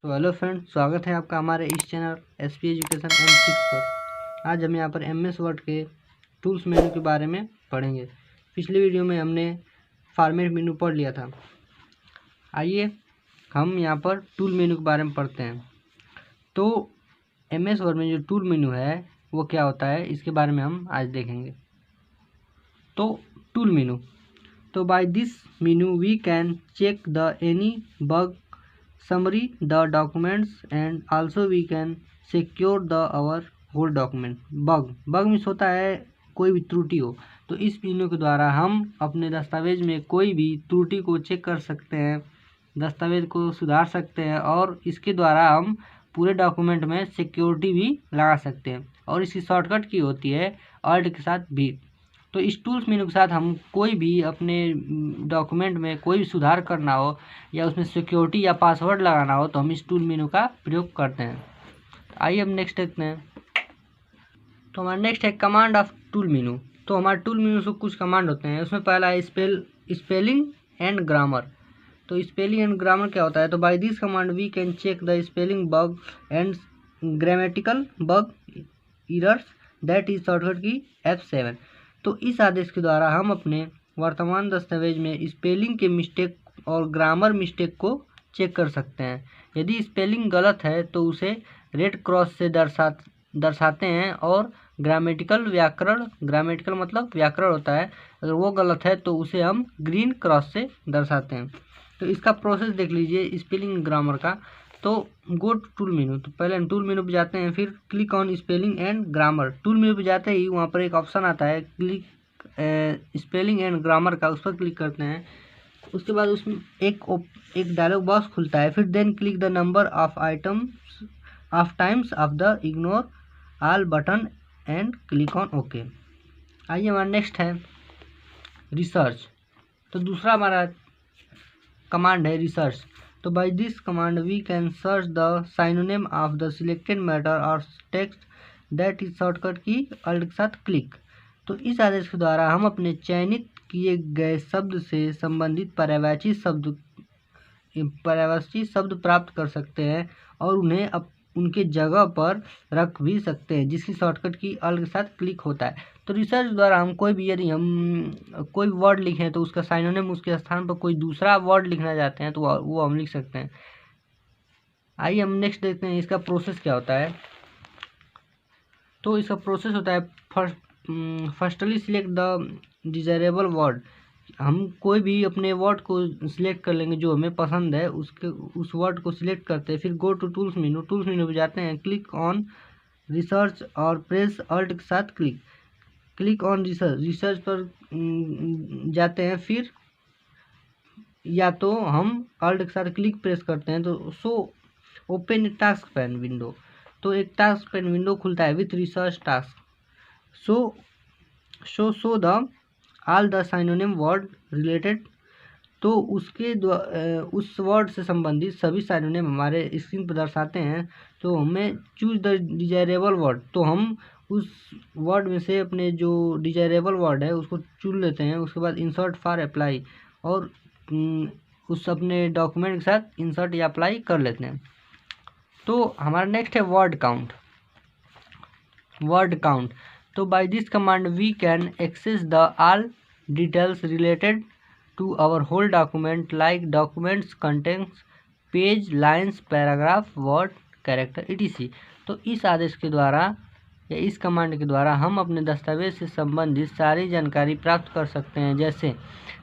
तो hello friends, स्वागत है आपका हमारे इस चैनल एसपी एजुकेशन M6 पर। आज हम यहाँ पर MS वर्ड के टूल्स मेनू के बारे में पढ़ेंगे। पिछले वीडियो में हमने फॉर्मेट मेनू पढ़ लिया था। आइए हम यहाँ पर टूल मेनू के बारे में पढ़ते हैं। तो MS वर्ड में जो टूल मेनू है वो क्या होता है, इसके बारे में हम आज देखेंगे। तो टूल मेनू, तो by this menu we can check the any bug summary the documents and also we can secure the our whole document। Bug means होता है कोई भी त्रुटि हो। तो इस मेनू के द्वारा हम अपने दस्तावेज में कोई भी त्रुटि को चेक कर सकते हैं, दस्तावेज को सुधार सकते हैं और इसके द्वारा हम पूरे डॉक्यूमेंट में सिक्योरिटी भी लगा सकते हैं। और इसकी शॉर्टकट की होती है ऑल्ट के साथ भी। तो इस टूल्स मेनू के साथ हम कोई भी अपने डॉक्यूमेंट में कोई भी सुधार करना हो या उसमें सिक्योरिटी या पासवर्ड लगाना हो तो हम इस टूल मेनू का प्रयोग करते हैं। आइए हम नेक्स्ट देखते हैं। तो हमारा नेक्स्ट है कमांड ऑफ टूल मेनू। तो हमारे टूल मेनू से कुछ कमांड होते हैं। उसमें पहला है स्पेलिंग एंड ग्रामर। तो स्पेलिंग एंड ग्रामर क्या होता है? तो by this command we can check the spelling bug and grammatical bug errors, that is shortcut key F7। तो इस आदेश के द्वारा हम अपने वर्तमान दस्तावेज में स्पेलिंग के मिस्टेक और ग्रामर मिस्टेक को चेक कर सकते हैं। यदि स्पेलिंग गलत है तो उसे रेड क्रॉस से दर्शाते हैं और ग्रामेटिकल मतलब व्याकरण होता है, अगर वो गलत है तो उसे हम ग्रीन क्रॉस से दर्शाते हैं। तो इसका प्रोसेस देख लीजिए स्पेलिंग ग्रामर का। तो गो टू टूल मेनू, तो पहले हम टूल मेनू पे जाते हैं, फिर click on spelling and grammar. Tool मेनू पे जाते ही वहाँ पर एक ऑप्शन आता है क्लिक स्पेलिंग एंड ग्रामर का, उस पर क्लिक करते हैं। उसके बाद उसमें एक डायलॉग बॉक्स खुलता है। फिर then click the number of times of the ignore all button and click on okay. आइए हमारा नेक्स्ट है रिसर्च। तो दूसरा हमारा कमांड है रिसर्च। तो by this command we can search the synonym of the selected matter और text, that is shortcut key Alt के साथ क्लिक। तो इस आदेश के द्वारा हम अपने चयनित किए गए शब्द से संबंधित पर्यायवाची शब्द प्राप्त कर सकते हैं और उन्हें उनके जगह पर रख भी सकते हैं, जिसकी शॉर्टकट की अल्ट के साथ क्लिक होता है। तो रिसर्च द्वारा हम यदि हम कोई वर्ड लिखें तो उसका साइनोनिम उसके स्थान पर कोई दूसरा वर्ड लिखना चाहते हैं तो वो हम लिख सकते हैं। आइए हम नेक्स्ट देखते हैं इसका प्रोसेस क्या होता है। तो इसका प्रोसेस होता है firstly select the desirable word. हम कोई भी अपने वर्ड को सिलेक्ट कर लेंगे जो हमें पसंद है, उस वर्ड को सिलेक्ट करते हैं। फिर गो टू टूल्स मेनू पे जाते हैं, क्लिक ऑन रिसर्च और प्रेस अल्ट के साथ क्लिक ऑन रिसर्च पर जाते हैं। फिर या तो हम अल्ट के साथ क्लिक प्रेस करते हैं तो so open task pane window. तो एक टास्क पैन विंडो खुलता है with research task. Show the all the synonym word related. तो उस वर्ड से संबंधित सभी सिनोनिम हमारे स्क्रीन पर दर्शाते हैं। तो हमें चूज द डिजायरेबल वर्ड, तो हम उस वर्ड में से अपने जो डिजायरेबल वर्ड है उसको चुन लेते हैं। उसके बाद इंसर्ट फॉर अप्लाई और उस अपने डॉक्यूमेंट के साथ इंसर्ट या अप्लाई कर लेते हैं। तो हमारा नेक्स्ट है वर्ड काउंट। तो by this command we can access the all details related to our whole document like documents contents page, lines, paragraph, word, character etc। तो इस आदेश के द्वारा या इस कमांड के द्वारा हम अपने दस्तावेज से संबंधित सारी जानकारी प्राप्त कर सकते हैं, जैसे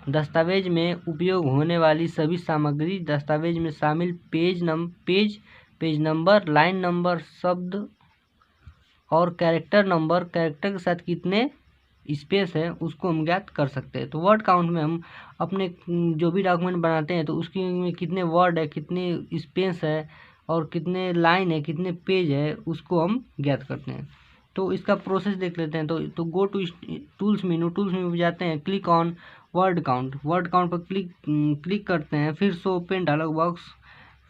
दस्तावेज में उपयोग होने वाली सभी सामग्री, दस्तावेज में शामिल पेज नंबर, लाइन नंबर, शब्द और कैरेक्टर नंबर, कैरेक्टर के साथ कितने स्पेस है उसको हम ज्ञात कर सकते हैं। तो वर्ड काउंट में हम अपने जो भी डॉक्यूमेंट बनाते हैं तो उसकी में कितने वर्ड है, कितने स्पेस है और कितने लाइन है, कितने पेज है, उसको हम ज्ञात करते हैं। तो इसका प्रोसेस देख लेते हैं। तो गो टू टूल्स मेनू पे जाते हैं, क्लिक ऑन वर्ड काउंट पर क्लिक करते हैं। फिर शो ओपन डायलॉग बॉक्स,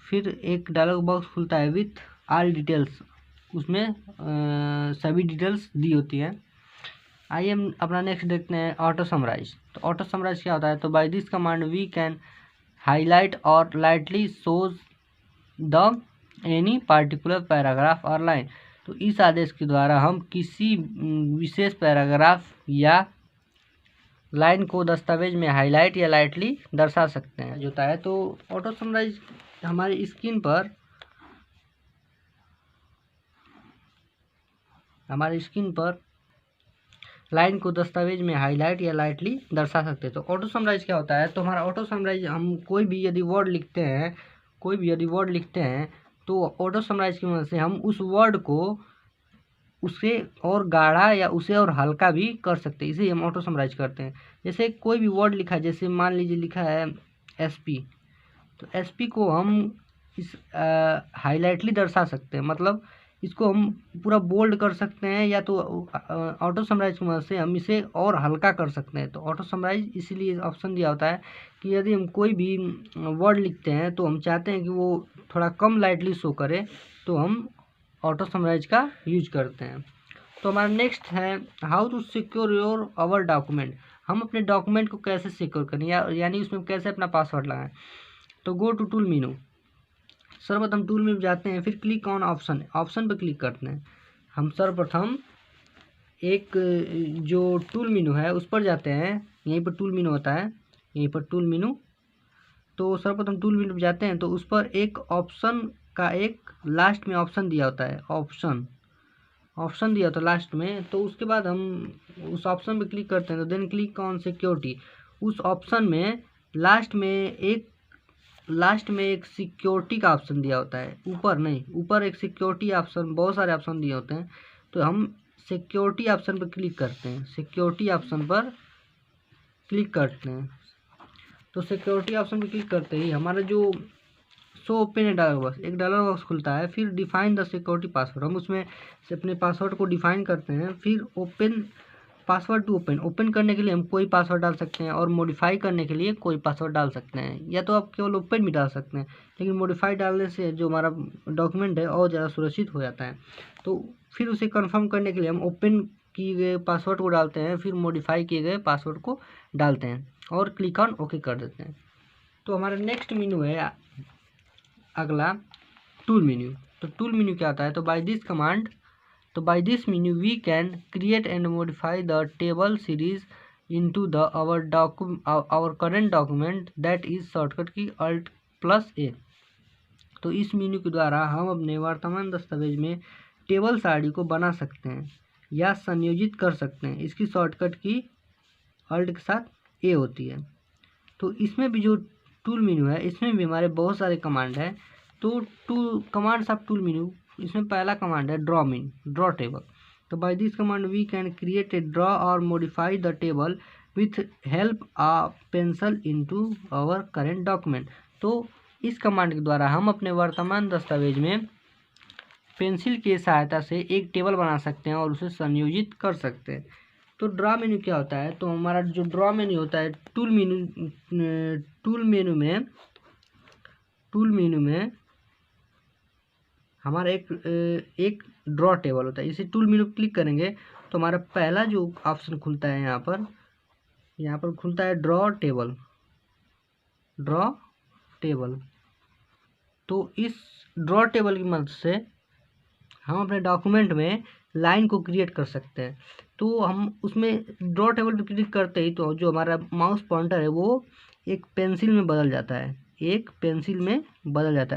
फिर एक डायलॉग बॉक्स खुलता है विथ ऑल डिटेल्स, उसमें सभी डिटेल्स दी होती हैं। आइए हम अपना नेक्स्ट देखते हैं ऑटो समराइज। तो ऑटो समराइज क्या होता है? तो by this command we can highlight or lightly shows the any particular paragraph or line. तो इस आदेश के द्वारा हम किसी विशेष पैराग्राफ या लाइन को दस्तावेज में हाईलाइट या लाइटली दर्शा सकते हैं। जो होता है तो ऑटो समराइज हमारी स्क्रीन पर लाइन को दस्तावेज में हाईलाइट या लाइटली दर्शा सकते हैं। तो ऑटो समराइज क्या होता है? तो हमारा ऑटो समराइज, हम कोई भी यदि वर्ड लिखते हैं तो ऑटो समराइज की मदद से हम उस वर्ड को उसे और गाढ़ा या उसे और हल्का भी कर सकते हैं। इसे हम ऑटो समराइज करते हैं। जैसे कोई भी वर्ड लिखा है, जैसे मान लीजिए लिखा है SP, तो SP को हम इस हाईलाइटली दर्शा सकते हैं, मतलब इसको हम पूरा बोल्ड कर सकते हैं, या तो ऑटो समराइज की मदद से हम इसे और हल्का कर सकते हैं। तो ऑटो समराइज इसीलिए ऑप्शन दिया होता है कि यदि हम कोई भी वर्ड लिखते हैं तो हम चाहते हैं कि वो थोड़ा कम लाइटली शो करे, तो हम ऑटो समराइज का यूज करते हैं। तो हमारा नेक्स्ट है how to secure your our document. हम अपने डॉक्यूमेंट को कैसे सिक्योर करें, यानी उसमें कैसे अपना पासवर्ड लगाएं। तो गो टू टूल मेनू, सर्वप्रथम टूल में जाते हैं, फिर क्लिक ऑन ऑप्शन पर क्लिक करते हैं। हम सर्वप्रथम एक जो टूल मेनू है उस पर जाते हैं। यहीं पर टूल मेनू होता है, यहीं पर टूल मेनू। तो सर्वप्रथम टूल मेनू पर जाते हैं, तो उस पर एक ऑप्शन का एक लास्ट में ऑप्शन दिया होता है, ऑप्शन दिया होता है लास्ट में। तो उसके बाद हम उस ऑप्शन पे क्लिक करते हैं। तो देन क्लिक ऑन सिक्योरिटी। उस ऑप्शन में लास्ट में एक सिक्योरिटी का ऑप्शन दिया होता है, ऊपर एक सिक्योरिटी ऑप्शन, बहुत सारे ऑप्शन दिए होते हैं। तो हम सिक्योरिटी ऑप्शन पर क्लिक करते हैं, सिक्योरिटी ऑप्शन पर क्लिक करते हैं। तो सिक्योरिटी ऑप्शन पर क्लिक करते ही हमारा जो सो ओपन एक डायलॉग बॉक्स खुलता है। फिर डिफाइन द सिक्योरिटी पासवर्ड, हम उसमें से अपने पासवर्ड को डिफाइन करते हैं। फिर ओपन पासवर्ड टू ओपन करने के लिए हम कोई पासवर्ड डाल सकते हैं, और मॉडिफाई करने के लिए कोई पासवर्ड डाल सकते हैं, या तो आप केवल ओपन भी डाल सकते हैं। लेकिन मॉडिफाई डालने से जो हमारा डॉक्यूमेंट है और ज़्यादा सुरक्षित हो जाता है। तो फिर उसे कन्फर्म करने के लिए हम ओपन किए गए पासवर्ड को डालते हैं, फिर मॉडिफाई किए गए पासवर्ड को डालते हैं और क्लिक ऑन ओके कर देते हैं। तो हमारा नेक्स्ट मेन्यू है अगला टूल मेन्यू। तो टूल मेन्यू क्या आता है? तो by this menu we can create and modify the table series into the our current document, that is shortcut key Alt+A। तो इस मेन्यू के द्वारा हम अपने वर्तमान दस्तावेज में टेबल सारणी को बना सकते हैं या संयोजित कर सकते हैं। इसकी शॉर्टकट की Alt के साथ A होती है। तो इसमें भी जो टूल मेन्यू है, इसमें भी हमारे बहुत सारे कमांड है। तो कमांड्स ऑफ टूल मेन्यू, इसमें पहला कमांड है ड्रॉ टेबल। तो by this command we can create a draw or modify the table with help of pencil into our current document. तो इस कमांड के द्वारा हम अपने वर्तमान दस्तावेज में पेंसिल की सहायता से एक टेबल बना सकते हैं और उसे संयोजित कर सकते हैं। तो ड्रॉ मेन्यू क्या होता है? तो हमारा जो ड्रॉ मेन्यू होता है, टूल मेन्यू में हमारा एक ड्रॉ टेबल होता है। इसे टूल मेन्यू क्लिक करेंगे तो हमारा पहला जो ऑप्शन खुलता है, यहाँ पर खुलता है ड्रॉ टेबल। तो इस ड्रॉ टेबल की मदद से हम अपने डॉक्यूमेंट में लाइन को क्रिएट कर सकते हैं। तो हम उसमें ड्रॉ टेबल पर क्लिक करते ही तो जो हमारा माउस पॉइंटर है वो एक पेंसिल में बदल जाता है,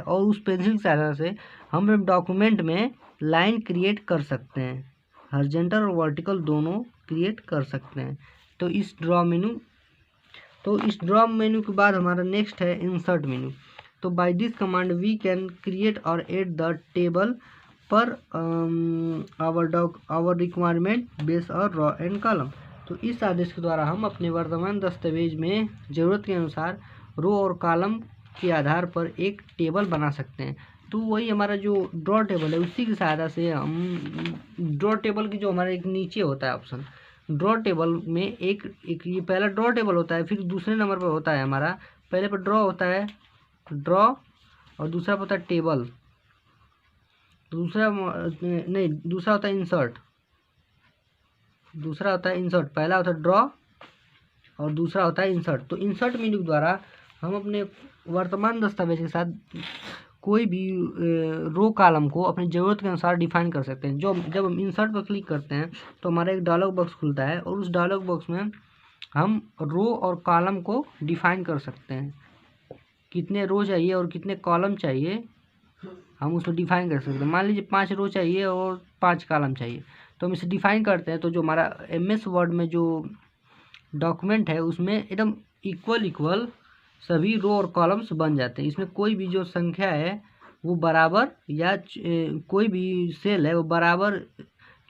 और उस पेंसिल की सहायता से हम अपने डॉक्यूमेंट में लाइन क्रिएट कर सकते हैं, हॉरिजॉन्टल और वर्टिकल दोनों क्रिएट कर सकते हैं। तो इस ड्रॉ मेन्यू के बाद हमारा नेक्स्ट है इंसर्ट मेन्यू। तो by this command we can create or add the table per our requirement base or row and column. तो इस आदेश के द्वारा हम अपने वर्तमान दस्तावेज में ज़रूरत के अनुसार रो और कॉलम के आधार पर एक टेबल बना सकते हैं। तो वही हमारा जो ड्रॉ टेबल है, उसी की सहायता से हम ड्रॉ टेबल की जो हमारे एक नीचे होता है ऑप्शन, ड्रॉ टेबल में एक ये पहला ड्रॉ टेबल होता है। फिर दूसरे नंबर पर होता है हमारा, पहले पर ड्रॉ होता है और दूसरा होता है टेबल, दूसरा होता है इंसर्ट। पहला होता है ड्रॉ और दूसरा होता है इंसर्ट। तो इंसर्ट मेन्यू द्वारा हम अपने वर्तमान दस्तावेज के साथ कोई भी रो कॉलम को अपनी ज़रूरत के अनुसार डिफाइन कर सकते हैं। जब हम इंसर्ट पर क्लिक करते हैं तो हमारा एक डायलॉग बॉक्स खुलता है और उस डायलॉग बॉक्स में हम रो और कॉलम को डिफाइन कर सकते हैं। कितने रो चाहिए और कितने कॉलम चाहिए हम उसमें डिफाइन कर सकते हैं। मान लीजिए 5 रो चाहिए और 5 कॉलम चाहिए, तो हम इसे डिफाइन करते हैं। तो जो हमारा MS वर्ड में जो डॉक्यूमेंट है उसमें एकदम इक्वल सभी रो और कॉलम्स बन जाते हैं। इसमें कोई भी जो संख्या है वो बराबर या कोई भी सेल है वो बराबर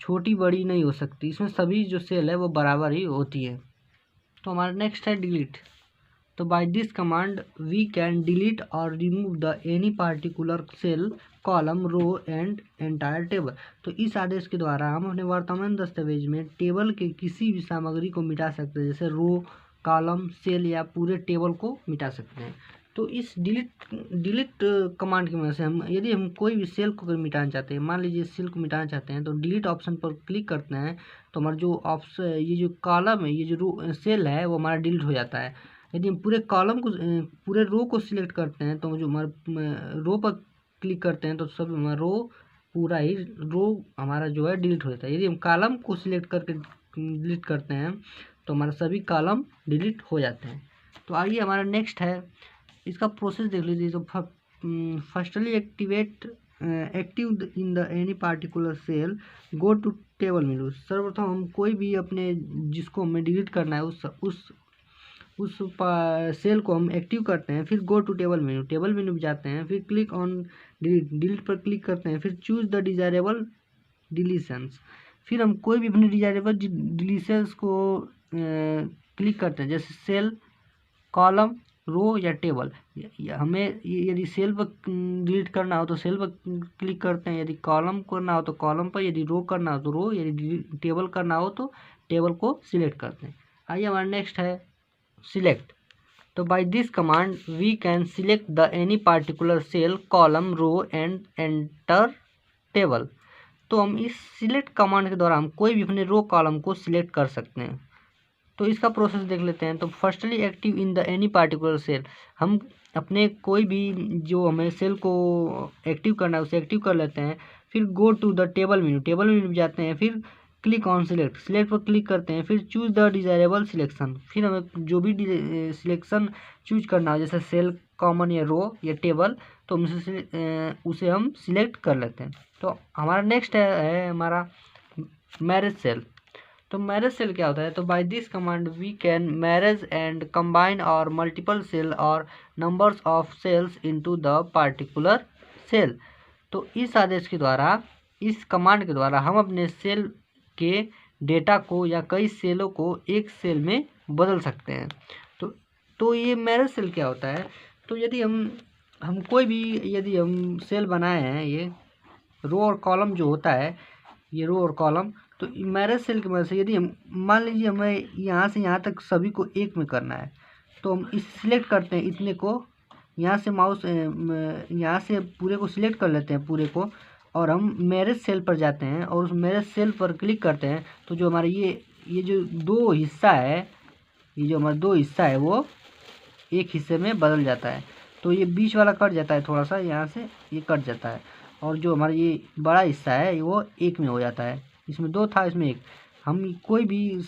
छोटी बड़ी नहीं हो सकती। इसमें सभी जो सेल है वो बराबर ही होती है। तो हमारा नेक्स्ट है डिलीट। तो by this command we can delete or remove the any particular cell, column, row and entire table. तो इस आदेश के द्वारा हम अपने वर्तमान दस्तावेज में टेबल के किसी भी सामग्री को मिटा सकते हैं, जैसे रो, कॉलम, सेल या पूरे टेबल को मिटा सकते हैं। तो इस डिलीट कमांड की मदद से हम यदि हम कोई भी सेल को मिटाना चाहते हैं, मान लीजिए सेल को मिटाना चाहते हैं, तो डिलीट ऑप्शन पर क्लिक करते हैं तो हमारा जो ऑप्शन ये जो कॉलम है, ये जो सेल है वो हमारा डिलीट हो जाता है। यदि हम पूरे कॉलम को पूरे रो को सिलेक्ट करते हैं तो जो हमारा रो पर क्लिक करते हैं तो सब हमारा रो पूरा ही रो हमारा जो है डिलीट हो जाता है। यदि हम कॉलम को सिलेक्ट करके डिलीट करते हैं तो हमारा सभी कॉलम डिलीट हो जाते हैं। तो आइए हमारा नेक्स्ट है, इसका प्रोसेस देख लीजिए। तो firstly active in the any particular cell, go to table menu. सर्वप्रथम हम कोई भी अपने जिसको हमें डिलीट करना है उस सेल को हम एक्टिव करते हैं। फिर गो टू टेबल मेनू पे जाते हैं, फिर क्लिक ऑन डिलीट पर क्लिक करते हैं, फिर चूज द डिजायरेबल डिलीशंस। फिर हम कोई भी अपने डिजायरेबल डिलीशंस को क्लिक करते हैं, जैसे सेल, कॉलम, रो या टेबल। हमें यदि सेल पर डिलीट करना हो तो सेल पर क्लिक करते हैं, यदि कॉलम करना हो तो कॉलम पर, यदि रो करना हो तो रो, यदि टेबल करना हो तो टेबल को सिलेक्ट करते हैं। आइए हमारा नेक्स्ट है सिलेक्ट। तो by this command we can select the any particular cell, column, row and enter table. तो हम इस सिलेक्ट कमांड के द्वारा हम कोई भी अपने रो कॉलम को सिलेक्ट कर सकते हैं। तो इसका प्रोसेस देख लेते हैं। तो firstly active in the any particular cell, हम अपने कोई भी जो हमें सेल को एक्टिव करना है उसे एक्टिव कर लेते हैं। फिर go to the table menu जाते हैं, फिर क्लिक ऑन सिलेक्ट पर क्लिक करते हैं, फिर चूज द डिजायरेबल सिलेक्शन। फिर हमें जो भी सिलेक्शन चूज करना हो, जैसे सेल, कॉमन या रो या टेबल, तो उसे हम सिलेक्ट कर लेते हैं। तो हमारा नेक्स्ट है हमारा मैरेज सेल। तो मैरेज सेल क्या होता है? तो by this command we can merge and combine और मल्टीपल सेल और numbers of cells into the particular cell. तो इस आदेश के द्वारा, इस कमांड के द्वारा हम अपने सेल के डेटा को या कई सेलों को एक सेल में बदल सकते हैं। तो ये मैरेज सेल क्या होता है? तो यदि हम कोई भी यदि हम सेल बनाए हैं, ये रो और कॉलम जो होता है, ये रो और कॉलम, तो मैरेज सेल की मदद से यदि हम मान लीजिए हमें यहाँ से यहाँ तक सभी को एक में करना है, तो हम इस सिलेक्ट करते हैं इतने को, यहाँ से माउस यहाँ से पूरे को सिलेक्ट कर लेते हैं पूरे को, और हम मैरेज सेल पर जाते हैं और उस मैरेज सेल पर क्लिक करते हैं। तो जो हमारा ये जो दो हिस्सा है, ये जो हमारा दो हिस्सा है वो एक हिस्से में बदल जाता है। तो ये बीच वाला कट जाता है, थोड़ा सा यहाँ से ये कट जाता है, और जो हमारा ये बड़ा हिस्सा है वो एक में हो जाता है। इसमें दो था, इसमें एक। हम कोई भी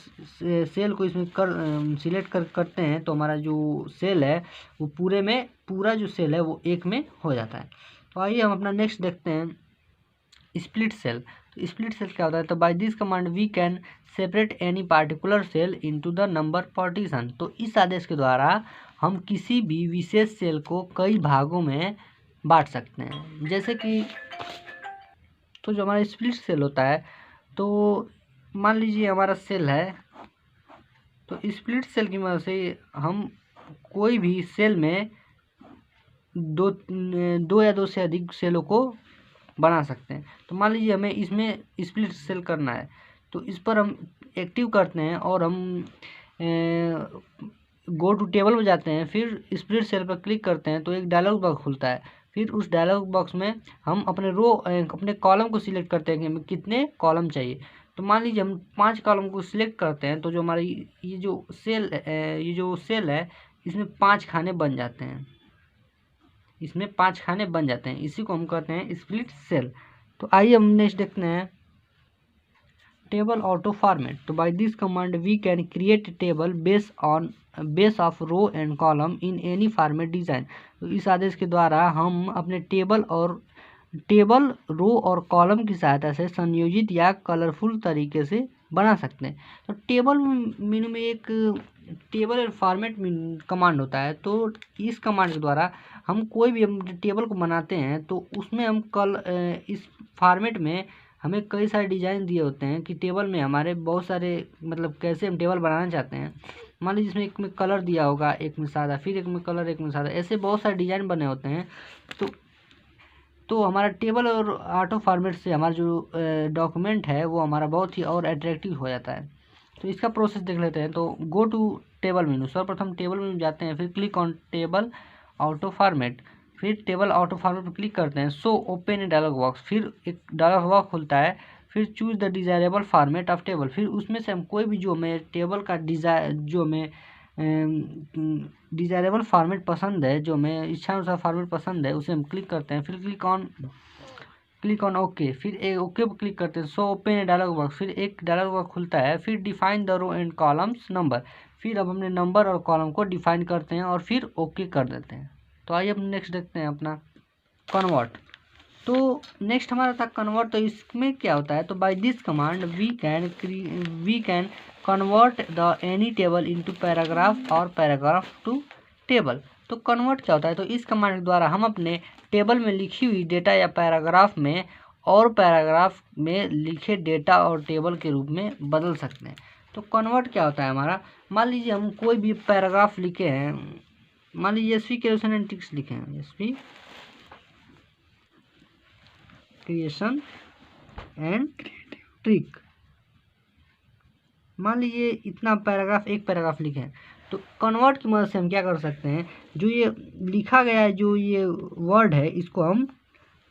सेल को इसमें सिलेक्ट करते हैं तो हमारा जो सेल है वो पूरा जो सेल है वो एक में हो जाता है। तो आइए हम अपना नेक्स्ट देखते हैं, स्प्लिट सेल। तो स्प्लिट सेल क्या होता है? तो by this command we can separate any particular cell into the number partition. तो इस आदेश के द्वारा हम किसी भी विशेष सेल को कई भागों में बांट सकते हैं। जैसे कि तो जो हमारा स्प्लिट सेल होता है, तो मान लीजिए हमारा सेल है, तो स्प्लिट सेल की मदद से हम कोई भी सेल में दो या दो से अधिक सेलों को बना सकते हैं। तो मान लीजिए हमें इसमें स्प्लिट सेल करना है, तो इस पर हम एक्टिव करते हैं और हम गो टू टेबल में जाते हैं, फिर स्प्लिट सेल पर क्लिक करते हैं तो एक डायलॉग बॉक्स खुलता है। फिर उस डायलॉग बॉक्स में हम अपने कॉलम को सिलेक्ट करते हैं कि हमें कितने कॉलम चाहिए। तो मान लीजिए हम 5 कॉलम को सिलेक्ट करते हैं, तो जो हमारी ये जो सेल है इसमें 5 खाने बन जाते हैं। इसमें 5 खाने बन जाते हैं, इसी को हम कहते हैं स्प्लिट सेल। तो आइए हम नेक्स्ट देखते हैं टेबल ऑटो फॉर्मेट। तो by this command we can create table base of row and column in any format design. तो इस आदेश के द्वारा हम अपने टेबल रो और कॉलम की सहायता से संयोजित या कलरफुल तरीके से बना सकते हैं। तो टेबल मेनू में एक टेबल एंड फॉर्मेट कमांड होता है। तो इस कमांड के द्वारा हम कोई भी हम टेबल को बनाते हैं तो उसमें हम इस फॉर्मेट में हमें कई सारे डिज़ाइन दिए होते हैं कि टेबल में हमारे बहुत सारे मतलब कैसे हम टेबल बनाना चाहते हैं। मान लीजिए इसमें एक में कलर दिया होगा, एक में सादा, फिर एक में कलर, एक में सादा, ऐसे बहुत सारे डिज़ाइन बने होते हैं। तो हमारा टेबल और ऑटो फॉर्मेट से हमारा जो डॉक्यूमेंट है वो हमारा बहुत ही और अट्रैक्टिव हो जाता है। तो इसका प्रोसेस देख लेते हैं। तो गो टू टेबल मेनू, सर्वप्रथम टेबल मेनू जाते हैं, फिर click on table auto format, फिर टेबल ऑटो फॉर्मेट पर क्लिक करते हैं। So open a dialog box, फिर एक डायलॉग बॉक्स खुलता है, फिर choose the desirable format of table. फिर उसमें से हम कोई भी जो हमें टेबल का डिजायरेबल फॉर्मेट पसंद है, जो हमें इच्छा अनुसार फॉर्मेट पसंद है, उसे हम क्लिक करते हैं। फिर क्लिक ऑन ओके, फिर एक ओके पर क्लिक करते हैं। So open a dialog box, फिर एक डायलॉग बॉक्स खुलता है, फिर define the row and columns number. फिर अब हमने नंबर और कॉलम को डिफाइन करते हैं और फिर ओके कर देते हैं। तो आइए हम नेक्स्ट देखते हैं अपना कन्वर्ट। तो नेक्स्ट हमारा था कन्वर्ट। तो इसमें क्या होता है, तो by this command we can convert the any table into paragraph और पैराग्राफ टू टेबल। तो कन्वर्ट क्या होता है, तो इस कमांड के द्वारा हम अपने टेबल में लिखी हुई डेटा या पैराग्राफ में और पैराग्राफ में लिखे डेटा और टेबल के रूप में बदल सकते हैं। तो कन्वर्ट क्या होता है हमारा, मान लीजिए हम कोई भी पैराग्राफ लिखे हैं, मान लीजिए एसपी क्रिएशन एंड ट्रिक्स लिखे हैं, एसपी क्रिएशन एंड ट्रिक, मान लीजिए इतना पैराग्राफ, एक पैराग्राफ लिखे हैं। तो कन्वर्ट की मदद से हम क्या कर सकते हैं, जो ये लिखा गया है, जो ये वर्ड है, इसको हम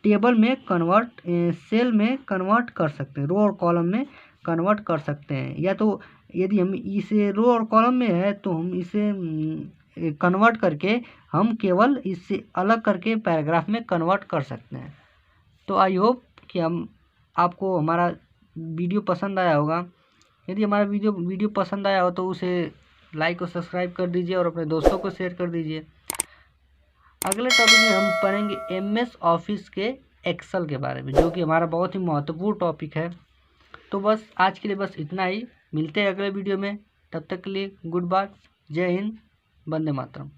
टेबल में कन्वर्ट, सेल में कन्वर्ट कर सकते हैं, रो और कॉलम में कन्वर्ट कर सकते हैं। या तो यदि हम इसे रो और कॉलम में है तो हम इसे कन्वर्ट करके हम केवल इससे अलग करके पैराग्राफ में कन्वर्ट कर सकते हैं। तो आई होप कि आपको हमारा वीडियो पसंद आया होगा। यदि हमारा वीडियो पसंद आया हो तो उसे लाइक और सब्सक्राइब कर दीजिए और अपने दोस्तों को शेयर कर दीजिए। अगले टॉपिक में हम पढ़ेंगे एमएस ऑफिस के एक्सेल के बारे में, जो कि हमारा बहुत ही महत्वपूर्ण टॉपिक है। तो बस आज के लिए बस इतना ही, मिलते हैं अगले वीडियो में। तब तक के लिए गुड बाय, जय हिंद, वंदे मातरम।